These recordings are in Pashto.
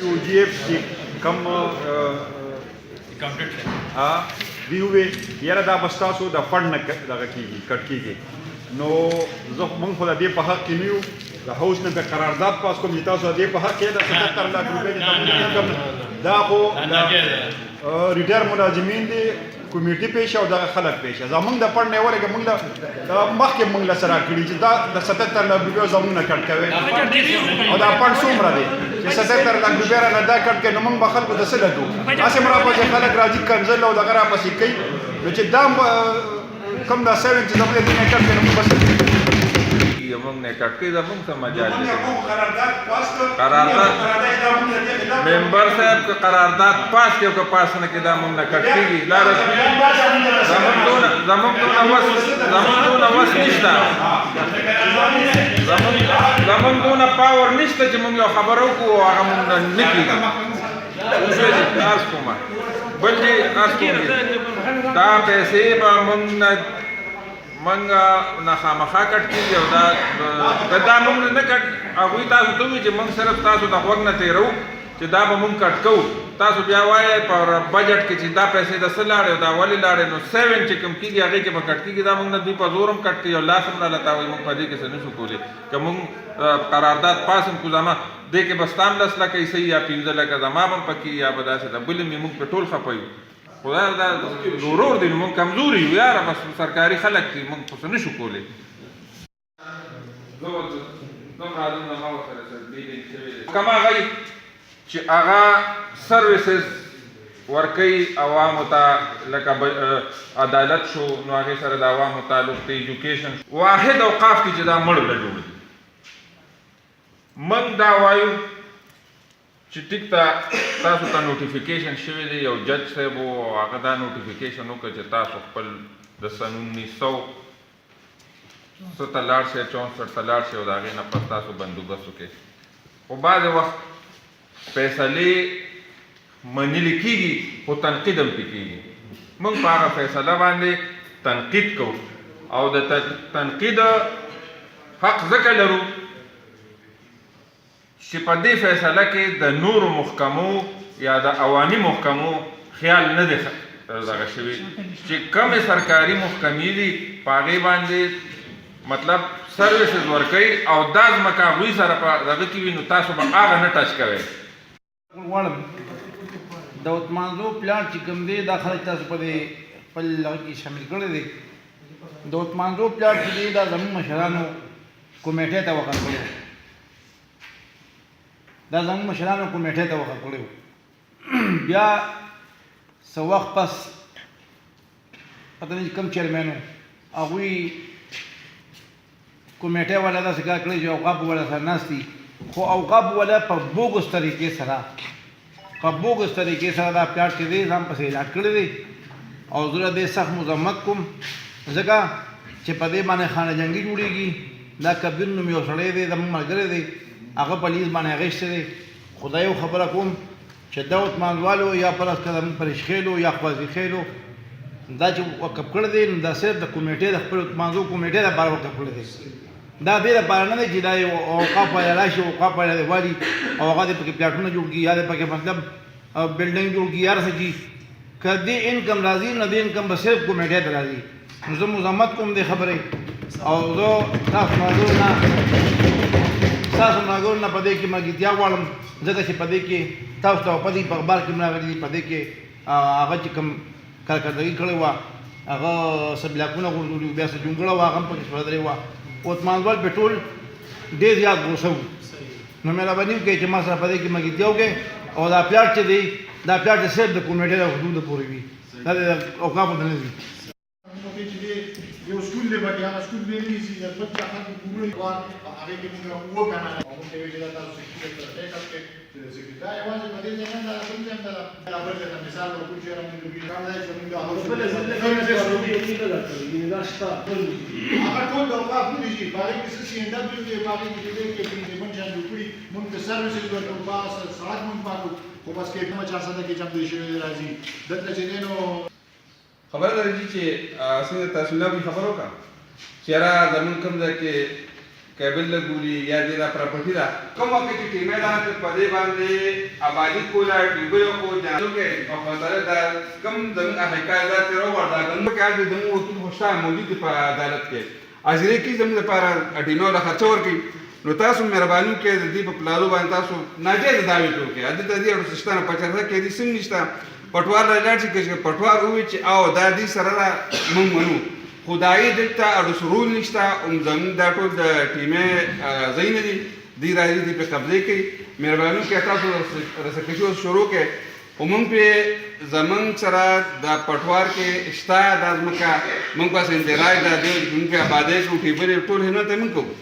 UGF چې کوم اکاؤنټنټ وی وی یاره دا بس تاسو د فند نه دغه کېږي کټ کېږي نو زه موږ خو د دې په حق کې نه یو د هوس نه د قرارداد پاس کوم چې تاسو د دې په حق کې د 77 لک روپۍ دا خو ریټایر ملازمین دي کمیټي پیشه او دغه خلک پیشه زمونږ د فند نه ورګه موږ د مخکې موږ له سره کړي چې دا د 77 لک روپۍ زمونږ نه کټ کوي او دا فند څومره دی چې 77 لک روپۍ را نه دا کټ کوي نو موږ به خلکو د څه لګو هسې مو راپسې خلک راځي کنځل او دغه راپسې کوي نو چې دا کوم دا 7 چې زمونږ د نه کټ کوي نو موږ بس موږ نه کټ کوي زمونږ څه مجال دی قرارداد ممبر صاحب که قرارداد پاس کړي او که پاس نه کړي دا موږ نه کټ کېږي زمونږ دونه وس نشته زمونږ دونه پاور نشته چې موږ یو خبره وکړو او هغه موږ نه کېږي عرض کوم بل دې عرض کوم دا پیسې به موږ نه خامخا کټ کېږي او دا موږ نه کټ هغوی تاسو ته وایي چې موږ صرف تاسو د غوږ نه تېرو چې دا به موږ کټ کوو تاسو بیا وایئ په بجټ کې چې دا پیسې د څه لاړې او دا ولې لاړې نو 7 چې کوم کېږي هغې کې به کټ کېږي دا موږ نه دوی په زور هم کټ کوي او لاس هم راله تاووي موږ په دې کې څه نشو کولی که موږ قرارداد پاس هم کړو زما دې کې به ستا هم 10 لکه یې صحیح یا 15 لکه زما به هم پکې یا به داسې ده بل هم موږ په ټول خفه یو خدا دا ضرور دی موږ کمزوري یو یاره بس سرکاري خلک دي موږ خو څه نشو کولی کوم هغه چې هغه سروسز ورکوي عوامو ته لکه عدالت شو نو هغې سره د عوامو تعلق دی ایجوکیشن واحد اوقاف کې چې دا مړو له جوړ دي موږ دا وایو چې ټیک ته تاسو ته نوټیفیکیشن شوی دی یو جج صاحب و هغه دا نوټیفیکیشن وکړه چې تاسو خپل د سن 1900 ته لاړ شئ 64 ته لاړ شئ او د هغې نه پس تاسو بندوبست وکړئ خو بعضې وخت فیصلې منلې کېږي خو تنقید هم پې کېږي موږ په هغه فیصله باندې تنقید کوو او د تنقید حق ځکه لرو چې په دې فیصله کې د نورو محکمو یا د عوامي محکمو خیال نه دی دغه شوي چې کومې سرکاري محکمې دي په هغې باندې مطلب سروسز ورکوي او دا ځمکه هغوی سره په دغه کې وي نو تاسو به هغه نه ټچ کوئ غواړم د اوتمانزو پلان چې کوم دی دا خلک تاسو په دې خپل هغه کې شامل کړی دی د اوتمانزو پلان چې دی دا زموږ مشرانو کمیټې ته وقف کړی دا زموږ مشرانو کمیټې ته وقف کړی بیا څه وخت پس پته نه کوم چیرمین و هغوی کمیټې والا داسې کار کړی چې اوقافو والا سره ناست دي خو اوقافو والا په بوګس طریقې سره دا پلاټ چې دی ځان پسې ایجاد کړی دی او زه دې سخت مذمت کوم ځکه چې په دې باندې خانه جنګي جوړېږي دا کبیر نوم یو سړی دی زموږ ملګری دی هغه په لیز باندې اخیستی دی خو دا یو خبره کوم چې دا اوتمانزوالو یا پرس که زموږ پرشخیلو یا خوازي خیلو دا چې وقف کړی دی نو دا صرف د کمیټې د خپل اوتمانزو کمیټې دپاره وقف کړی دی دا دې دپاره نه دی چې دا یو اوقاف والا راشي اوقاف والا دی والي او هغه دې پکې پلاټونه جوړ کړي یا دې پکې مطلب بلډنګ جوړ کړي یا څه کړي که دې انکم راځي نو دې انکم به صرف کمیټې ته راځي نو زه مذمت کوم دې خبرې او زه تاسو ناګور نه په دې کې ملګرتیا غواړم ځکه چې په دې کې تاسو ته په دې په اخبار کې راغلي دي په دې کې هغه چې کوم کارکردګي کړې وه هغه څه بلاکونه غورځولي بیا څه جونګړه وه هغه هم پکې سودرې وه اوتمانزوال په ټول ډېر زیات غوسه وو نو مهرباني وکړئ چې ما سره په دې کې ملګرتیا وکړئ او دا پلاټ چې دی دا پلاټ صرف د کمیټې د حدودو پورې وي دا د اوقافو ته نه ځي یو سکول دی پکې هغه سکول دی چې د بچا خلک کومه کار هغه کې موږ وکنه او موږ ته ویل دا تاسو چې تر څه کې چې دا یوازې په دې ځای نه دا کوم ځای نه دا ورته د مثال ورکو چې راځي د کار دی چې موږ هغه څه له ځل څخه نه راځي دا شته هغه ټول د اوقاف نه دي باندې کې څه انده دی باندې کې دې کې په من ځان جوړي موږ ته سروسز ورکو پاس ساعت موږ پاکو خو بس کې کومه چا ساده کې جام دي شي راځي دلته چې نو خبر لري چې څنګه تاسو نه خبرو کا چیرې زمون کوم ځای کې کیبل لګولي یا دې دا پراپرټي ده کوم وخت چې ټیمه ده په دې باندې آبادي کوله ډیوبل کو جانو کې په فضل دا کم زموږ حقایق دا تر وردا کوم کې د دمو وکیل خوشا موجود په عدالت کې اجرې کې زموږ لپاره ټیمه له خرچ ورکړي نو تاسو مهرباني وکړئ د دې په پلانو باندې تاسو ناجایز دعوې وکړئ اته د دې اړه سشتنه پچرته کې دې سم نشته پټوار راځي چې پټوار وې چې او دا دې سره مونږ منو خدای دلته اړو سرول نشته زموږ دا ټول د ټیمه زین دي دی راځي دې په قبضه کې مهرباني وکړئ تاسو رسکشو شروع کې ومنګ په زمنګ سره د پټوار کې اشتا د ازمکا مونږ پاسې اندرای د دې موږ آبادې شو ټیبل ټول هنه ته موږ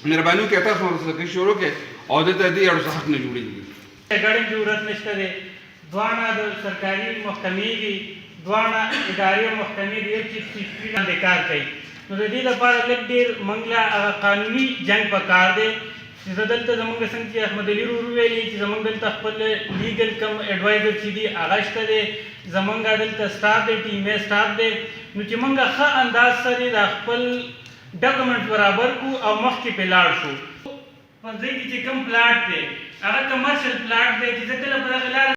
مهرباني وکړئ تاسو رسکشو شروع کې او د دې اړو حق نه جوړیږي ګړې ضرورت نشته دی دوانه د سرکاري محکمې دي دوانه اداري محکمې دي چې سپیډ باندې کار کوي نو د دې لپاره لږ ډېر منګله قانوني جنگ پکار دی چې دلته زمونږ څنګه چې احمد علي ورو ویلي چې زمونږ دلته خپل لیګل کم ایډوایزر چې دي هغه شته دی زمونږ دلته سټاف دی ټیمه سټاف دی نو چې موږ ښه انداز سره د خپل ډاکومنټ برابر کو او مخکې په لاړ شو په ځای کې چې کم پلاټ دی هغه کمرشل پلاټ دی چې کله په دغه لار